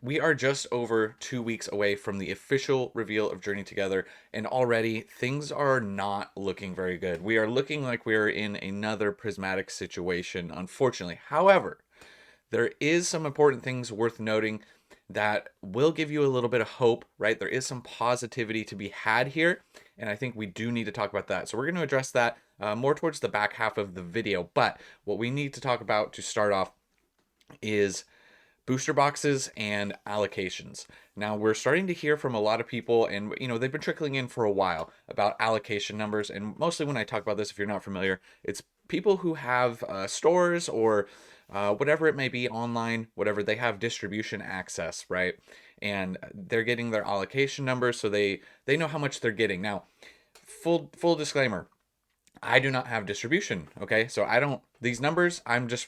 We are just over 2 weeks away from the official reveal of Journey Together, and already things are not looking very good. We are looking like we are in another prismatic situation, unfortunately. However, there is some important things worth noting that will give you a little bit of hope, right? There is some positivity to be had here, and I think we do need to talk about that. So we're going to address that more towards the back half of the video. But what we need to talk about to start off is booster boxes and allocations. Now we're starting to hear from a lot of people, and they've been trickling in for a while about allocation numbers. And mostly when I talk about this, if you're not familiar, it's people who have stores or whatever it may be online, whatever they have distribution access, right? And they're getting their allocation numbers, so they know how much they're getting. Now, full disclaimer. I do not have distribution, okay? So I don't, these numbers, I'm just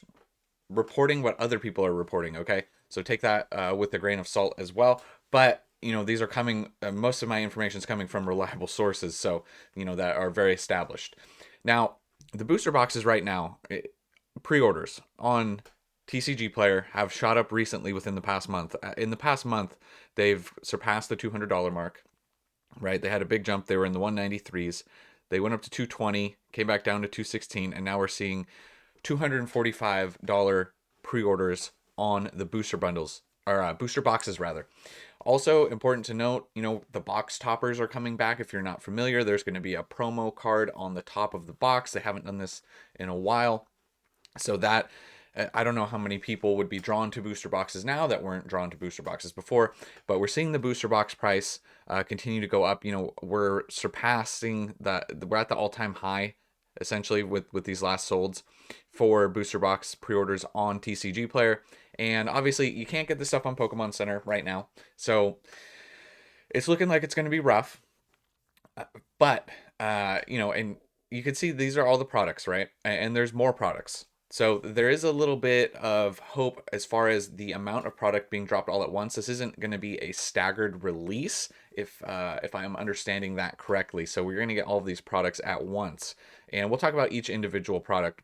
reporting what other people are reporting. Okay, so take that with a grain of salt as well. But these are coming. Most of my information is coming from reliable sources, so that are very established. Now, the booster boxes right now, pre-orders on TCGplayer have shot up recently within the past month. In the past month, they've surpassed the $200 mark. Right, they had a big jump. They were in the 193s. They went up to 220, came back down to 216, and now we're seeing $245 pre-orders on the booster bundles or booster boxes rather. Also important to note, the box toppers are coming back. If you're not familiar, there's going to be a promo card on the top of the box. They haven't done this in a while. So that I don't know how many people would be drawn to booster boxes now that weren't drawn to booster boxes before, but we're seeing the booster box price continue to go up. We're surpassing we're at the all-time high essentially with these last solds for booster box pre-orders on TCGplayer. And obviously you can't get this stuff on Pokemon Center right now. So it's looking like it's going to be rough. But and you can see these are all the products, right? And there's more products. So there is a little bit of hope as far as the amount of product being dropped all at once. This isn't going to be a staggered release, if I am understanding that correctly. So we're going to get all of these products at once, and we'll talk about each individual product.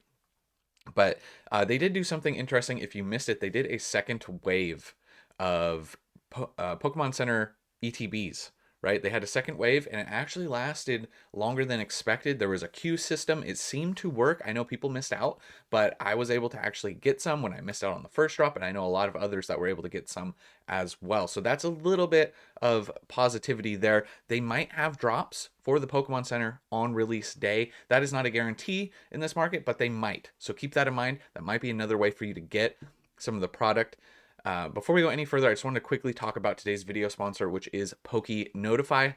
But they did do something interesting. If you missed it, they did a second wave of Pokemon Center ETBs, right? They had a second wave, and it actually lasted longer than expected. There was a queue system. It seemed to work. I know people missed out, but I was able to actually get some when I missed out on the first drop, and I know a lot of others that were able to get some as well. So that's a little bit of positivity there. They might have drops for the Pokemon Center on release day. That is not a guarantee in this market, but they might. So keep that in mind. That might be another way for you to get some of the product. Before we go any further, I just want to quickly talk about today's video sponsor, which is Poke Notify.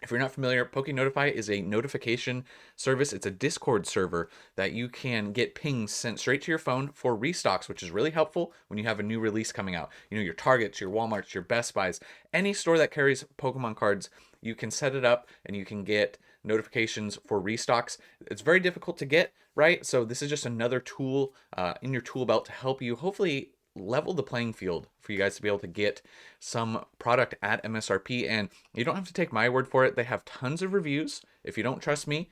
If you're not familiar, Poke Notify is a notification service. It's a Discord server that you can get pings sent straight to your phone for restocks, which is really helpful when you have a new release coming out. Your Targets, your Walmarts, your Best Buys, any store that carries Pokemon cards, you can set it up and you can get notifications for restocks. It's very difficult to get, right? So this is just another tool in your tool belt to help you hopefully level the playing field for you guys to be able to get some product at MSRP. And you don't have to take my word for it. They have tons of reviews. If you don't trust me,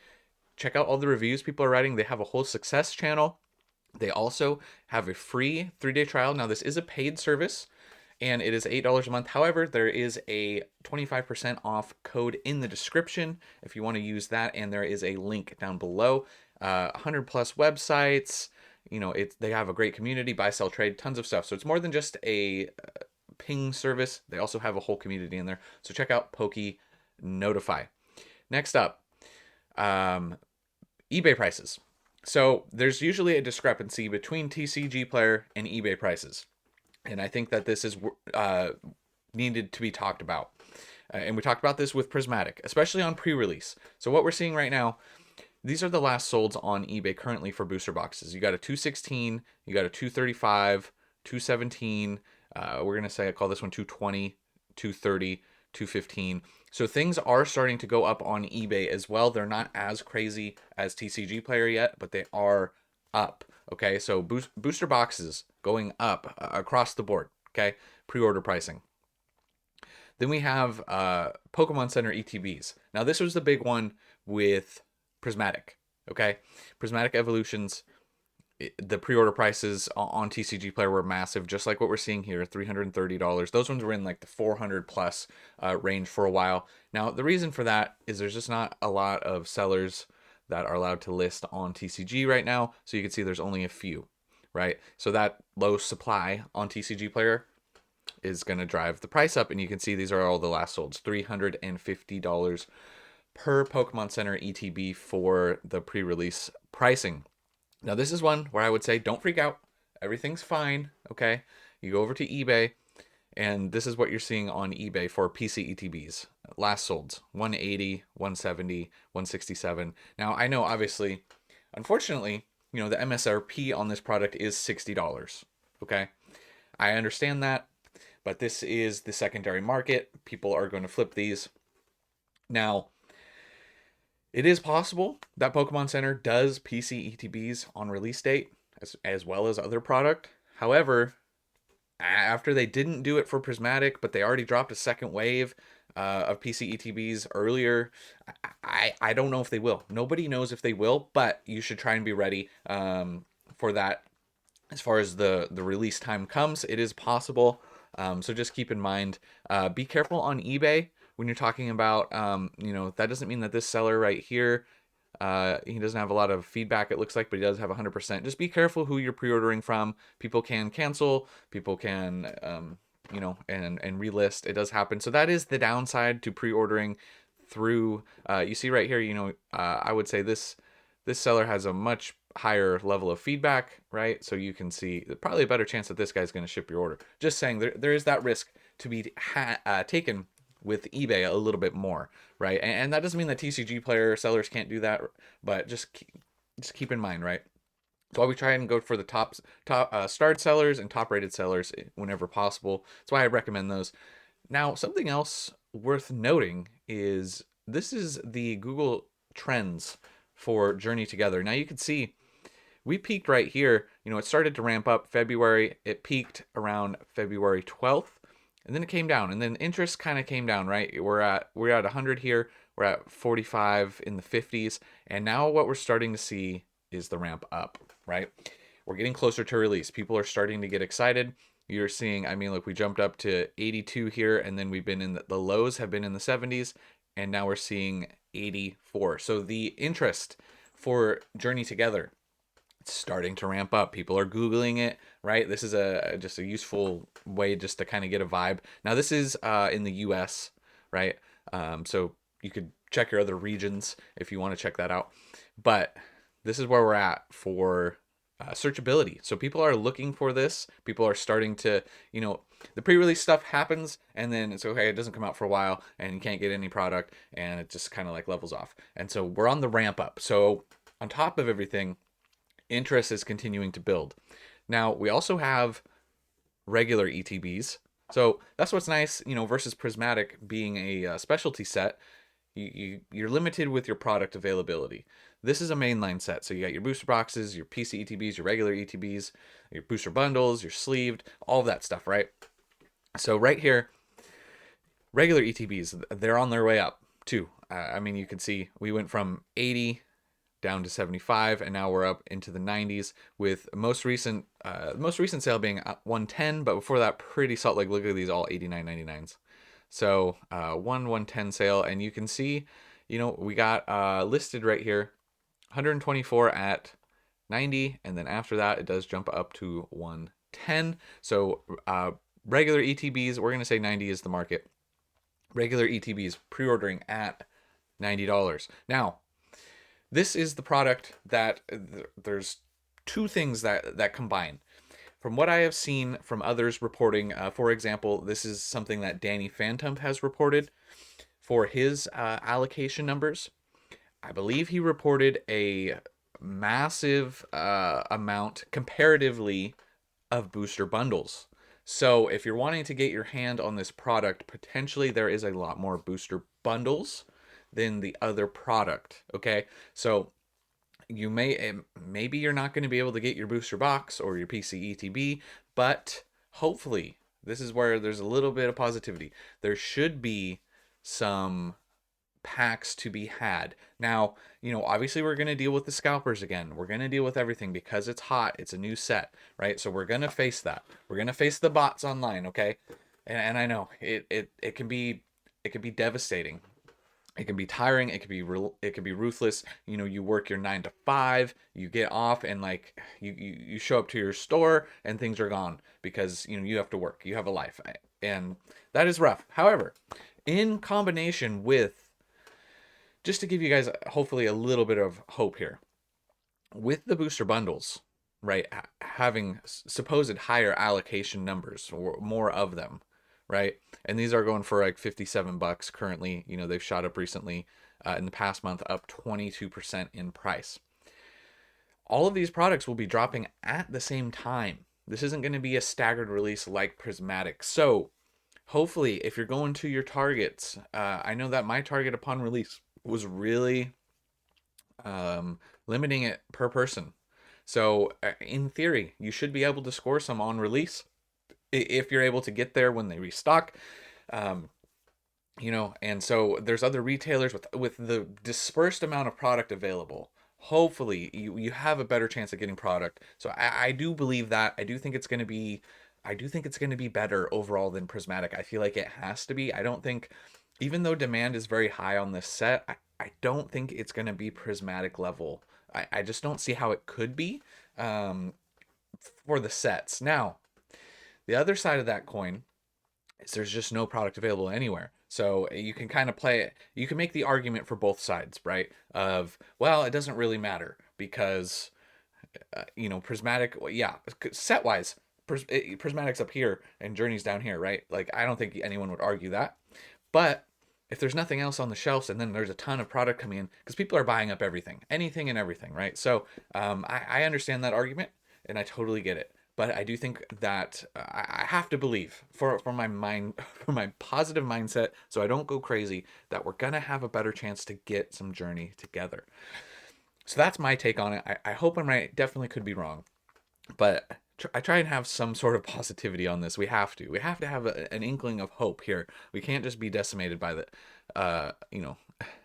check out all the reviews people are writing. They have a whole success channel. They also have a free 3-day trial. Now, this is a paid service and it is $8 a month. However, there is a 25% off code in the description if you want to use that. And there is a link down below. 100 plus websites. They have a great community, buy, sell, trade, tons of stuff. So it's more than just a ping service. They also have a whole community in there. So check out Poke Notify. Next up, eBay prices. So there's usually a discrepancy between TCGplayer and eBay prices. And I think that this is needed to be talked about. And we talked about this with Prismatic, especially on pre-release. So what we're seeing right now, these are the last solds on eBay currently for booster boxes. You got a 216, you got a 235, 217. We're going to say I call this one 220, 230, 215. So things are starting to go up on eBay as well. They're not as crazy as TCGplayer yet, but they are up. Okay, so booster boxes going up across the board. Okay, pre-order pricing. Then we have Pokemon Center ETBs. Now this was the big one with Prismatic. Okay, Prismatic Evolutions. the pre-order prices on TCG Player were massive, just like what we're seeing here, $330. Those ones were in like the 400 plus range for a while. Now, the reason for that is there's just not a lot of sellers that are allowed to list on TCG right now. So you can see there's only a few, right? So that low supply on TCG Player is going to drive the price up, and you can see these are all the last solds. $350 per Pokemon Center ETB for the pre-release pricing. Now, this is one where I would say don't freak out. Everything's fine, okay? You go over to eBay, and this is what you're seeing on eBay for PC ETBs. Last solds, 180, 170, 167. Now, I know, obviously, unfortunately, you know, the MSRP on this product is $60, okay? I understand that, but this is the secondary market. People are going to flip these. Now, it is possible that Pokemon Center does PC ETBs on release date as well as other product. However, after they didn't do it for Prismatic, but they already dropped a second wave of PC ETBs earlier, I don't know if they will. Nobody knows if they will, but you should try and be ready for that. As far as the release time comes, it is possible. So just keep in mind, be careful on eBay when you're talking about, you know, that doesn't mean that this seller right here, he doesn't have a lot of feedback, it looks like, but he does have 100%. Just be careful who you're pre-ordering from. People can cancel, people can, you know, and relist. It does happen. So that is the downside to pre-ordering through, you see right here, you know, I would say this seller has a much higher level of feedback, right? So you can see probably a better chance that this guy's going to ship your order. Just saying, there is that risk to be taken with eBay a little bit more, right? And that doesn't mean that TCG Player sellers can't do that, but just keep in mind, right? So we try and go for the top starred sellers and top rated sellers whenever possible. That's why I recommend those. Now, something else worth noting is this is the Google Trends for Journey Together. Now you can see we peaked right here. You know, it started to ramp up February. It peaked around February 12th. And then it came down, and then interest kind of came down, right? We're at 100 here. We're at 45 in the 50s, and now what we're starting to see is the ramp up, right? We're getting closer to release. People are starting to get excited. You're seeing, I mean, look, we jumped up to 82 here, and then we've been in the lows have been in the 70s, and now we're seeing 84. So the interest for Journey Together, it's starting to ramp up. People are Googling it, right? This is just a useful way just to kind of get a vibe. Now this is in the US, right? So you could check your other regions if you want to check that out. But this is where we're at for searchability. So people are looking for this. People are starting to, you know, the pre-release stuff happens, and then it's okay, it doesn't come out for a while, and you can't get any product, and it just kind of like levels off. And so we're on the ramp up. So on top of everything, interest is continuing to build. Now, we also have regular ETBs. So that's what's nice, you know, versus Prismatic being a specialty set, you're limited with your product availability. This is a mainline set. So you got your booster boxes, your PC ETBs, your regular ETBs, your booster bundles, your sleeved, all of that stuff, right? So right here, regular ETBs, they're on their way up too. I mean, you can see we went from 80 down to 75, and now we're up into the 90s with most recent sale being 110, but before that, pretty solid. Like, look at these, all 89.99s. So 110 sale, and you can see, you know, we got listed right here 124 at 90, and then after that it does jump up to 110. So regular ETBs, we're going to say 90 is the market. Regular ETBs pre-ordering at $90. Now, this is the product that there's two things that combine. From what I have seen from others reporting, for example, this is something that Danny Phantom has reported for his allocation numbers. I believe he reported a massive amount comparatively of booster bundles. So if you're wanting to get your hand on this product, potentially there is a lot more booster bundles than the other product. Okay, so you maybe you're not going to be able to get your booster box or your PC ETB, but hopefully this is where there's a little bit of positivity. There should be some packs to be had. Now, obviously we're going to deal with the scalpers again. We're going to deal with everything because it's hot. It's a new set, right? So we're going to face that. We're going to face the bots online, okay? And I know it can be devastating. It can be tiring. It can be ruthless. You work your 9 to 5, you get off, and like you show up to your store and things are gone because you have to work. You have a life, and that is rough. However, in combination with, just to give you guys hopefully a little bit of hope here, with the booster bundles, right, having supposed higher allocation numbers or more of them, right? And these are going for like $57 currently. They've shot up recently, in the past month, up 22% in price. All of these products will be dropping at the same time. This isn't going to be a staggered release like Prismatic. So hopefully, if you're going to your targets, I know that my target upon release was really limiting it per person. So in theory, you should be able to score some on release if you're able to get there when they restock. And so there's other retailers with the dispersed amount of product available. Hopefully you have a better chance of getting product. So I do believe that. I do think it's going to be better overall than Prismatic. I feel like it has to be. I don't think, even though demand is very high on this set, I don't think it's going to be Prismatic level. I just don't see how it could be, for the sets. Now, the other side of that coin is there's just no product available anywhere. So you can kind of play it. You can make the argument for both sides, right? Of, well, it doesn't really matter because, Prismatic, yeah, set wise, Prismatic's up here and Journey's down here, right? Like, I don't think anyone would argue that. But if there's nothing else on the shelves and then there's a ton of product coming in, because people are buying up everything, anything and everything, right? So I understand that argument and I totally get it. But I do think that I have to believe for my mind, for my positive mindset, so I don't go crazy, that we're gonna have a better chance to get some Journey together. So that's my take on it. I hope I'm right. Definitely could be wrong, but I try and have some sort of positivity on this. We have to. We have to have an inkling of hope here. We can't just be decimated by the,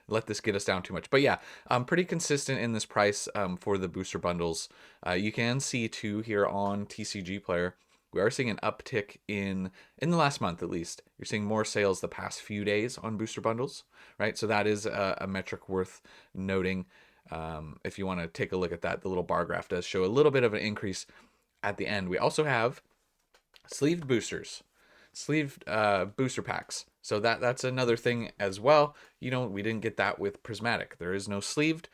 let this get us down too much. But yeah, pretty consistent in this price, for the booster bundles. You can see too here on TCGplayer, we are seeing an uptick in the last month at least. You're seeing more sales the past few days on booster bundles, right? So that is a metric worth noting. If you want to take a look at that, the little bar graph does show a little bit of an increase at the end. We also have sleeved boosters, sleeved booster packs. So that's another thing as well. We didn't get that with Prismatic. There is no sleeved.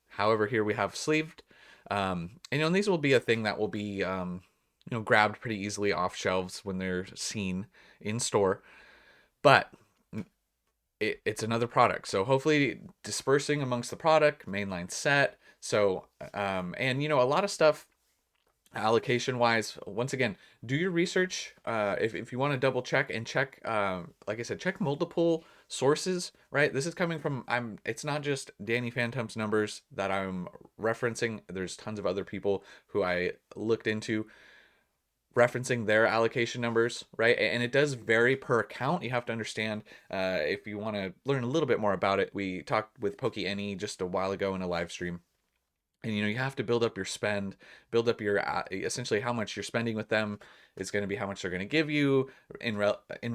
However, here we have sleeved. And these will be a thing that will be grabbed pretty easily off shelves when they're seen in store. But it's another product. So hopefully dispersing amongst the product, mainline set. So and a lot of stuff allocation wise, once again, do your research. If you want to double check and check, like I said, check multiple sources, right? This is coming from, it's not just Danny Phantom's numbers that I'm referencing. There's tons of other people who I looked into referencing their allocation numbers, right? And it does vary per account. You have to understand, if you want to learn a little bit more about it, we talked with PokeNE just a while ago in a live stream. And you have to build up your spend, build up your essentially how much you're spending with them is going to be how much they're going to give you in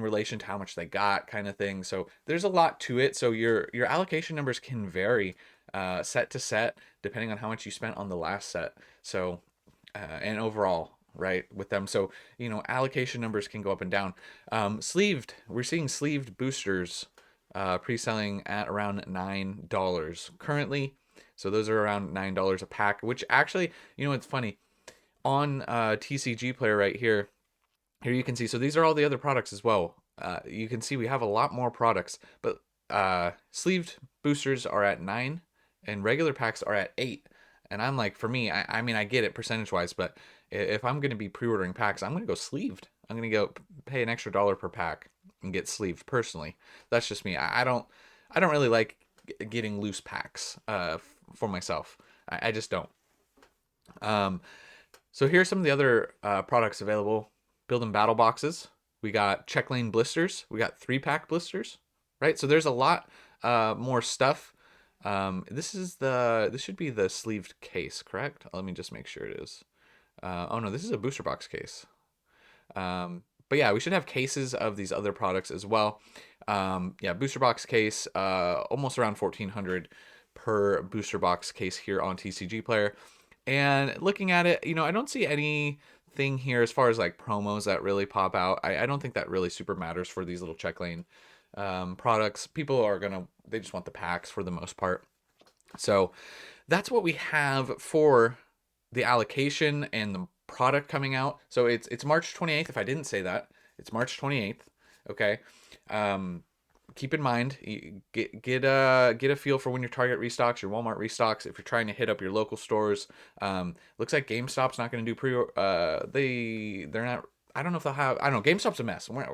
relation to how much they got, kind of thing. So there's a lot to it. So your allocation numbers can vary set to set depending on how much you spent on the last set. So and overall, right, with them. So allocation numbers can go up and down. Sleeved, we're seeing sleeved boosters pre-selling at around $9 currently. So those are around $9 a pack, which actually, it's funny. On TCGplayer right here you can see, so these are all the other products as well. You can see we have a lot more products, but sleeved boosters are at 9 and regular packs are at 8. And I'm like, for me, I mean, I get it percentage-wise, but if I'm going to be pre-ordering packs, I'm going to go sleeved. I'm going to go pay an extra $1 per pack and get sleeved personally. That's just me. I don't really like getting loose packs for myself. I just don't. So here's some of the other products available. Build and battle boxes. We got check lane blisters. We got 3-pack blisters, right? So there's a lot more stuff. This should be the sleeved case, correct? Let me just make sure it is. Oh no, this is a booster box case. But yeah, we should have cases of these other products as well. Yeah, booster box case, almost around 1,400 per booster box case here on TCGplayer. And looking at it, I don't see anything here as far as like promos that really pop out. I don't think that really super matters for these little check lane products. People they just want the packs for the most part. So that's what we have for the allocation and the product coming out. So it's March 28th. If I didn't say that, it's March 28th. Okay. Keep in mind, get a feel for when your Target restocks, your Walmart restocks. If you're trying to hit up your local stores, looks like GameStop's not going to do they're not. I don't know if they'll have. I don't know. GameStop's a mess. We're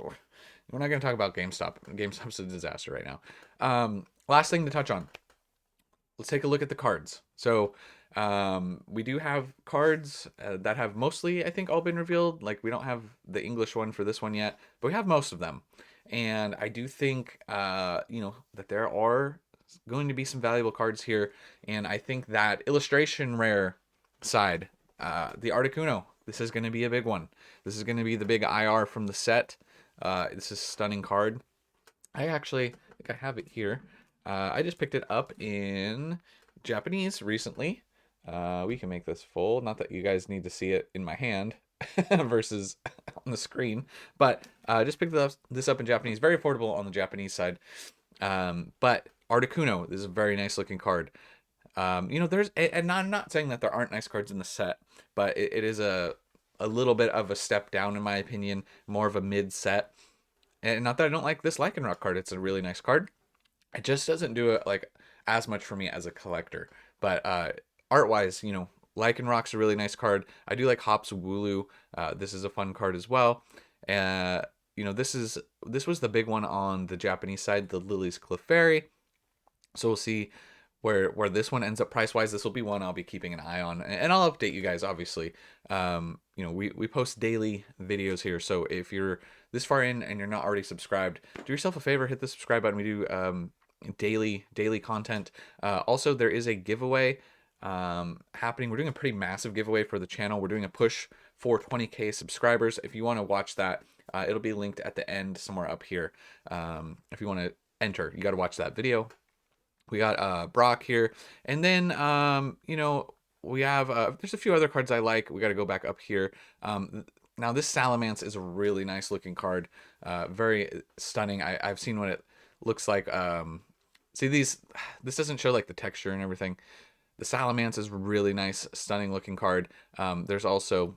not going to talk about GameStop. GameStop's a disaster right now. Last thing to touch on. Let's take a look at the cards. So we do have cards that have mostly, I think, all been revealed. Like, we don't have the English one for this one yet, but we have most of them. And I do think, that there are going to be some valuable cards here. And I think that illustration rare side, the Articuno, this is going to be a big one. This is going to be the big IR from the set. This is a stunning card. I think I have it here. I just picked it up in Japanese recently. We can make this full. Not that you guys need to see it in my hand versus on the screen. But just picked this up in Japanese. Very affordable on the Japanese side. But Articuno, this is a very nice looking card. And I'm not saying that there aren't nice cards in the set, but it is a little bit of a step down in my opinion. More of a mid set. And not that I don't like this Lycanroc card. It's a really nice card. It just doesn't do it like as much for me as a collector. But art wise, Lycanroc's a really nice card. I do like Hops Wooloo. This is a fun card as well. This was the big one on the Japanese side, the Lily's Clefairy. So we'll see where this one ends up price wise. This will be one I'll be keeping an eye on, and I'll update you guys obviously. We post daily videos here, so if you're this far in and you're not already subscribed, do yourself a favor, hit the subscribe button. We do daily content. Also, there is a giveaway happening. We're doing a pretty massive giveaway for the channel. We're doing a push for 20K subscribers. If you want to watch that, it'll be linked at the end somewhere up here. If you want to enter, you got to watch that video. We got Brock here, and then we have there's a few other cards I like. We got to go back up here. Now this Salamence is a really nice looking card, very stunning. I've seen what it looks like. See this doesn't show like the texture and everything. The Salamence is really nice, stunning looking card. There's also,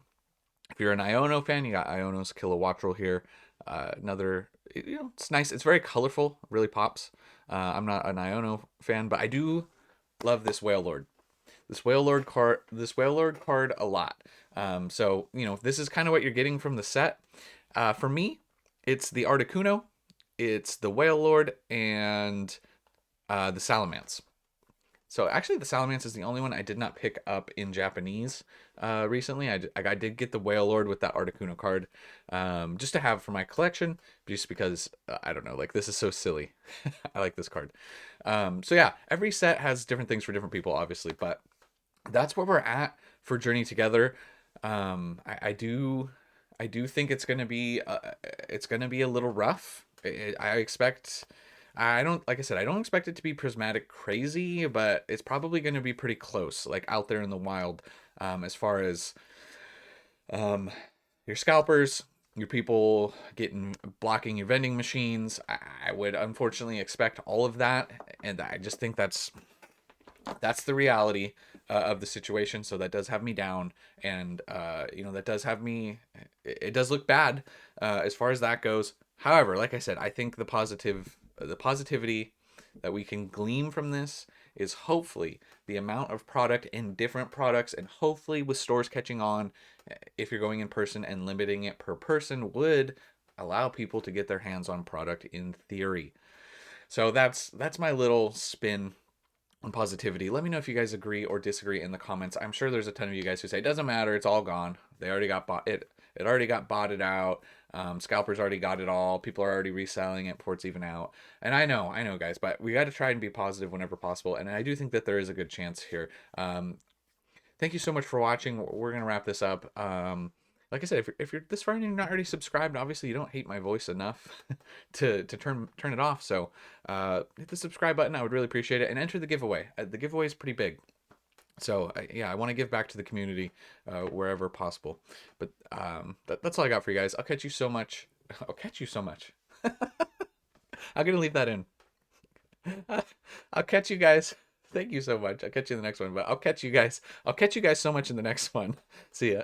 if you're an Iono fan, you got Iono's Kilowattrel here. Another, it's nice. It's very colorful, really pops. I'm not an Iono fan, but I do love this Wailord. This Wailord card a lot. So, this is kind of what you're getting from the set. For me, it's the Articuno, it's the Wailord, and the Salamence. So actually, the Salamence is the only one I did not pick up in Japanese recently. I did get the Wailord with that Articuno card just to have for my collection, just because, I don't know, like, this is so silly. I like this card. So yeah, every set has different things for different people, obviously, but that's where we're at for Journey Together. I do think it's gonna be a little rough. I don't expect it to be prismatic crazy, but it's probably going to be pretty close, like out there in the wild, as far as your scalpers, your people blocking your vending machines. I would unfortunately expect all of that, and I just think that's the reality of the situation. So that does have me down, and that does have me. It does look bad as far as that goes. However, like I said, I think the positivity that we can glean from this is hopefully the amount of product in different products, and hopefully with stores catching on, if you're going in person and limiting it per person, would allow people to get their hands on product in theory. So that's my little spin on positivity. Let me know if you guys agree or disagree in the comments. I'm sure there's a ton of you guys who say it doesn't matter, it's all gone. They already got bought. It already got botted out. Scalpers already got it all. People are already reselling it before it's even out. And I know, guys, but we got to try and be positive whenever possible. And I do think that there is a good chance here. Thank you so much for watching. We're gonna wrap this up. Like I said, if you're this far and you're not already subscribed, obviously you don't hate my voice enough to turn it off. So hit the subscribe button. I would really appreciate it, and enter the giveaway. The giveaway is pretty big. So yeah, I want to give back to the community wherever possible. But that's all I got for you guys. I'll catch you so much. I'll catch you so much. I'm gonna leave that in. I'll catch you guys. Thank you so much. I'll catch you in the next one. But I'll catch you guys. I'll catch you guys so much in the next one. See ya.